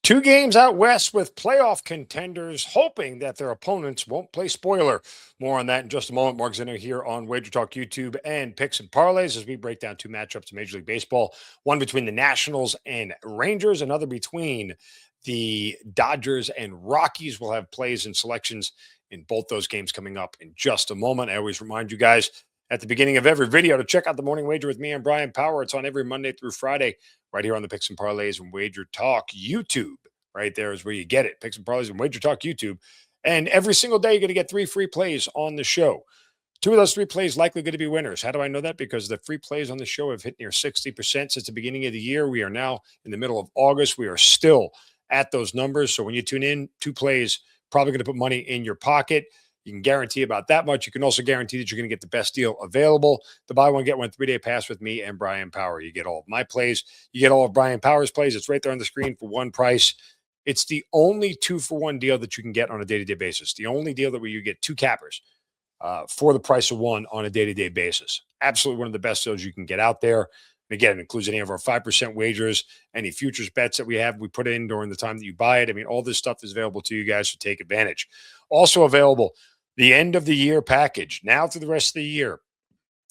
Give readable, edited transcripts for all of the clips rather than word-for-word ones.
Two games out west with playoff contenders hoping that their opponents won't play spoiler. More on that in just a moment. Mark Zinno here on Wager Talk YouTube and Picks and Parlays as we break down two matchups in Major League Baseball. One between the Nationals and Rangers, another between the Dodgers and Rockies. We'll have plays and selections in both those games coming up in just a moment. I always remind you guys at the beginning of every video to check out the Morning Wager with me and Brian Power. It's on every Monday through Friday right here on the Picks and Parlays and Wager Talk YouTube. Right there is where you get it. Picks and Parlays and Wager Talk YouTube. And every single day, you're going to get 3 free plays on the show. 2 of those 3 plays likely going to be winners. How do I know that? Because the free plays on the show have hit near 60% since the beginning of the year. We are now in the middle of August. We are still at those numbers. So when you tune in, 2 plays, probably going to put money in your pocket. You can guarantee about that much. You can also guarantee that you're going to get the best deal available. The buy one, get one 3-day pass with me and Brian Power. You get all of my plays. You get all of Brian Power's plays. It's right there on the screen for one price. It's the only 2-for-1 deal that you can get on a day-to-day basis. The only deal that where you get 2 cappers for the price of 1 on a day-to-day basis. Absolutely one of the best deals you can get out there. And again, it includes any of our 5% wagers, any futures bets that we have, we put in during the time that you buy it. I mean, all this stuff is available to you guys to take advantage. Also available, the end of the year package. Now through the rest of the year.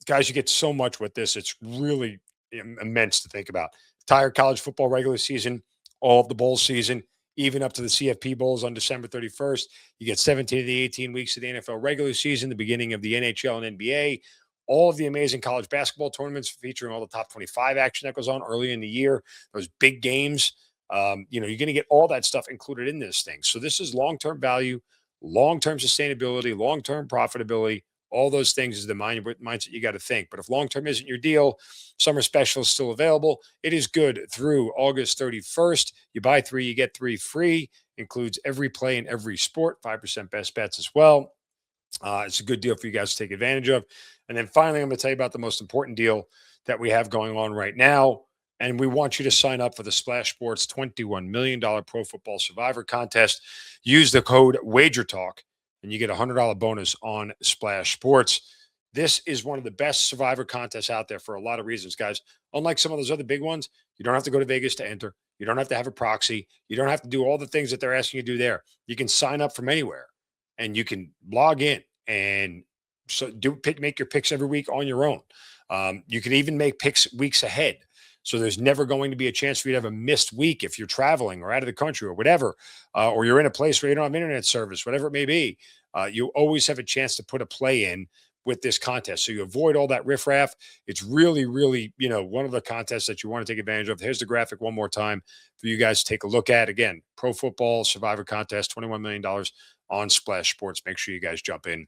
Guys, you get so much with this. It's really immense to think about. Entire college football regular season, all of the bowl season, even up to the CFP Bowls on December 31st. You get 17 of the 18 weeks of the NFL regular season, the beginning of the NHL and NBA, all of the amazing college basketball tournaments featuring all the top 25 action that goes on early in the year, those big games. You're going to get all that stuff included in this thing. So this is long-term value, long-term sustainability, long-term profitability. All those things is the mindset you got to think. But if long-term isn't your deal, summer special is still available. It is good through August 31st. You buy 3, you get 3 free. Includes every play in every sport, 5% best bets as well. It's a good deal for you guys to take advantage of. And then finally, I'm going to tell you about the most important deal that we have going on right now. And we want you to sign up for the Splash Sports $21 million Pro Football Survivor Contest. Use the code WAGERTALK, and you get a $100 bonus on Splash Sports. This is one of the best Survivor contests out there for a lot of reasons, guys. Unlike some of those other big ones, you don't have to go to Vegas to enter. You don't have to have a proxy. You don't have to do all the things that they're asking you to do there. You can sign up from anywhere, and you can log in and make your picks every week on your own. You can even make picks weeks ahead. So there's never going to be a chance for you to have a missed week if you're traveling or out of the country or whatever, or you're in a place where you don't have internet service, whatever it may be. You always have a chance to put a play in with this contest. So you avoid all that riffraff. It's really, really, one of the contests that you want to take advantage of. Here's the graphic one more time for you guys to take a look at. Again, Pro Football Survivor Contest, $21 million on Splash Sports. Make sure you guys jump in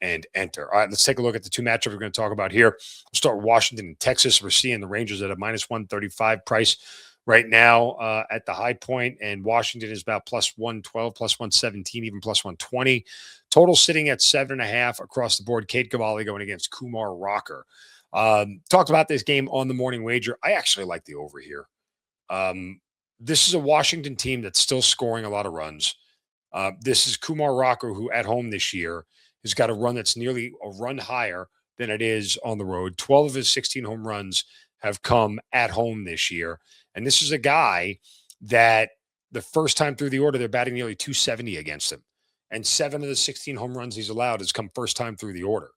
and enter. All right, let's take a look at the 2 matchups we're going to talk about here. We'll start with Washington and Texas. We're seeing the Rangers at a minus 135 price right now at the high point, and Washington is about plus 112, plus 117, even plus 120. Total sitting at 7.5 across the board. Cade Cavalli going against Kumar Rocker. Talked about this game on the Morning Wager. I actually like the over here. This is a Washington team that's still scoring a lot of runs. This is Kumar Rocker, who at home this year has got a run that's nearly a run higher than it is on the road. 12 of his 16 home runs have come at home this year. And this is a guy that the first time through the order, they're batting nearly 270 against him. And 7 of the 16 home runs he's allowed has come first time through the order.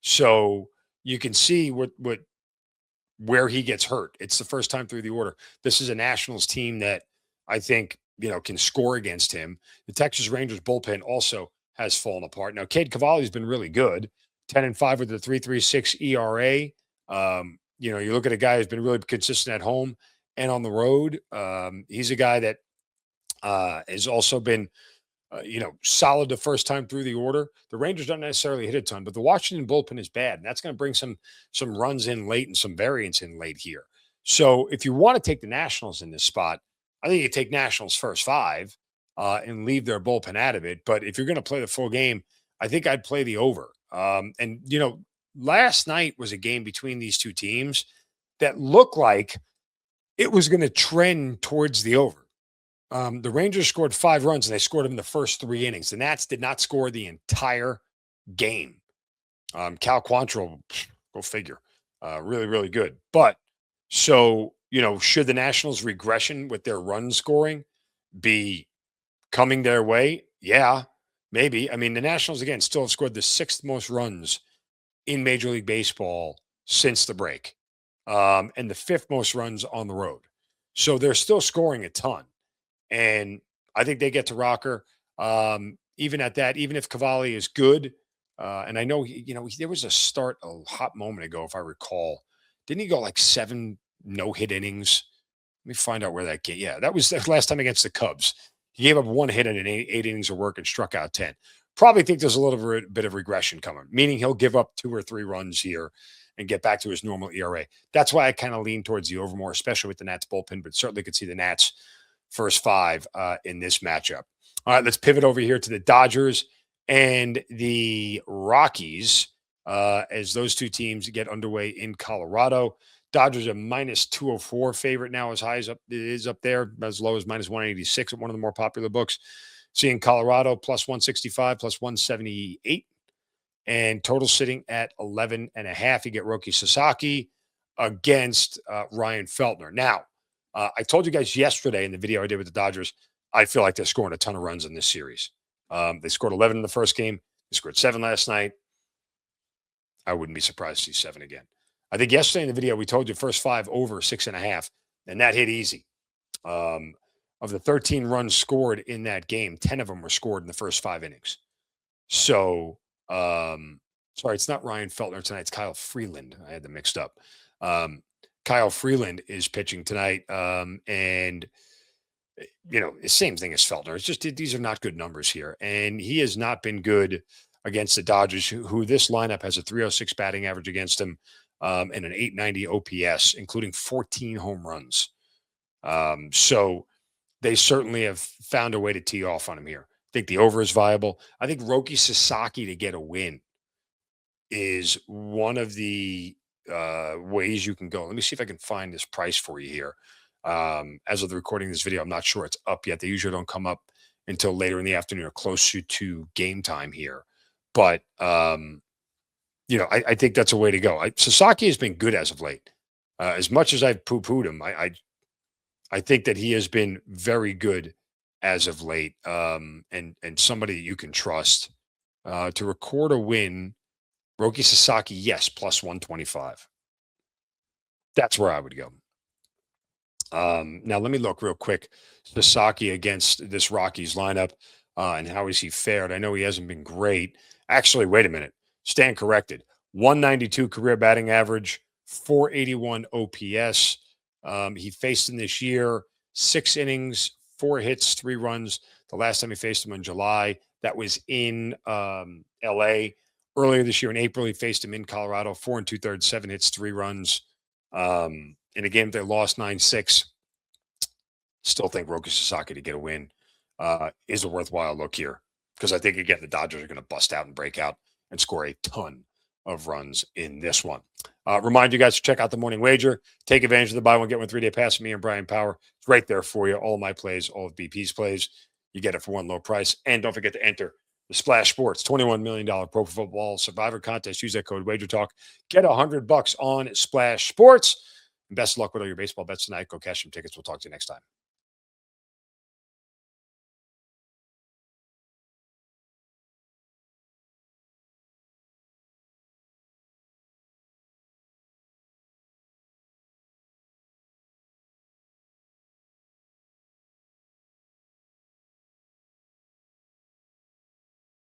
So you can see where he gets hurt. It's the first time through the order. This is a Nationals team that I think, can score against him. The Texas Rangers bullpen also has fallen apart. Now, Cade Cavalli has been really good, 10-5 with the 3.36 ERA. You look at a guy who's been really consistent at home and on the road. He's a guy that has also been, solid the first time through the order. The Rangers don't necessarily hit a ton, but the Washington bullpen is bad, and that's going to bring some runs in late and some variance in late here. So if you want to take the Nationals in this spot, I think you take Nationals first 5 and leave their bullpen out of it. But if you're going to play the full game, I think I'd play the over. Last night was a game between these two teams that looked like it was going to trend towards the over. The Rangers scored 5 runs, and they scored them in the first 3 innings. The Nats did not score the entire game. Cal Quantrill, go figure, really, really good. But so, should the Nationals regression with their run scoring, be coming their way? Yeah, maybe. I mean, the Nationals, again, still have scored the sixth most runs in Major League Baseball since the break, and the fifth most runs on the road. So they're still scoring a ton. And I think they get to Rocker. Even at that, even if Cavalli is good, and I know there was a start a hot moment ago, if I recall. Didn't he go like 7 no-hit innings? Let me find out where that game. Yeah, that was the last time against the Cubs. He gave up 1 hit in eight innings of work and struck out 10. Probably think there's a little bit of regression coming, meaning he'll give up 2 or 3 runs here and get back to his normal ERA. That's why I kind of lean towards the over more, especially with the Nats bullpen, but certainly could see the Nats first 5 in this matchup. All right, let's pivot over here to the Dodgers and the Rockies as those two teams get underway in Colorado. Dodgers are minus 204 favorite now, as high as it is up there, as low as minus 186 at one of the more popular books. Seeing Colorado plus 165, plus 178, and total sitting at 11.5. You get Roki Sasaki against Ryan Feltner. Now, I told you guys yesterday in the video I did with the Dodgers, I feel like they're scoring a ton of runs in this series. They scored 11 in the first game. They scored 7 last night. I wouldn't be surprised to see 7 again. I think yesterday in the video, we told you first 5 over 6.5, and that hit easy. Of the 13 runs scored in that game, 10 of them were scored in the first 5 innings. So, sorry, it's not Ryan Feltner tonight. It's Kyle Freeland. I had them mixed up. Kyle Freeland is pitching tonight, and the same thing as Feltner. It's just these are not good numbers here, and he has not been good against the Dodgers, who this lineup has a 306 batting average against him, and an 890 OPS, including 14 home runs. So they certainly have found a way to tee off on him here. I think the over is viable. I think Roki Sasaki to get a win is one of the ways you can go. Let me see if I can find this price for you here. As of the recording of this video, I'm not sure it's up yet. They usually don't come up until later in the afternoon or closer to game time here. But, I think that's a way to go. Sasaki has been good as of late. As much as I've poo-pooed him, I think that he has been very good as of late, and somebody you can trust. To record a win, Roki Sasaki, yes, plus 125. That's where I would go. Now, let me look real quick. Sasaki against this Rockies lineup and how has he fared? I know he hasn't been great. Actually, wait a minute. Stand corrected. 192 career batting average, 481 OPS. He faced him this year, 6 innings, 4 hits, 3 runs. The last time he faced him in July, that was in LA. Earlier this year in April, he faced him in Colorado, 4 2/3, 7 hits, 3 runs. In a game they lost 9-6. Still think Roki Sasaki to get a win is a worthwhile look here, because I think, again, the Dodgers are going to bust out and break out and score a ton of runs in this one. Remind you guys to check out the Morning Wager. Take advantage of the buy one, get one 3-day pass from me and Brian Power. It's right there for you. All of my plays, all of BP's plays. You get it for one low price. And don't forget to enter the Splash Sports $21 million Pro Football Survivor Contest. Use that code WagerTalk. Get $100 on Splash Sports. And best of luck with all your baseball bets tonight. Go cash some tickets. We'll talk to you next time.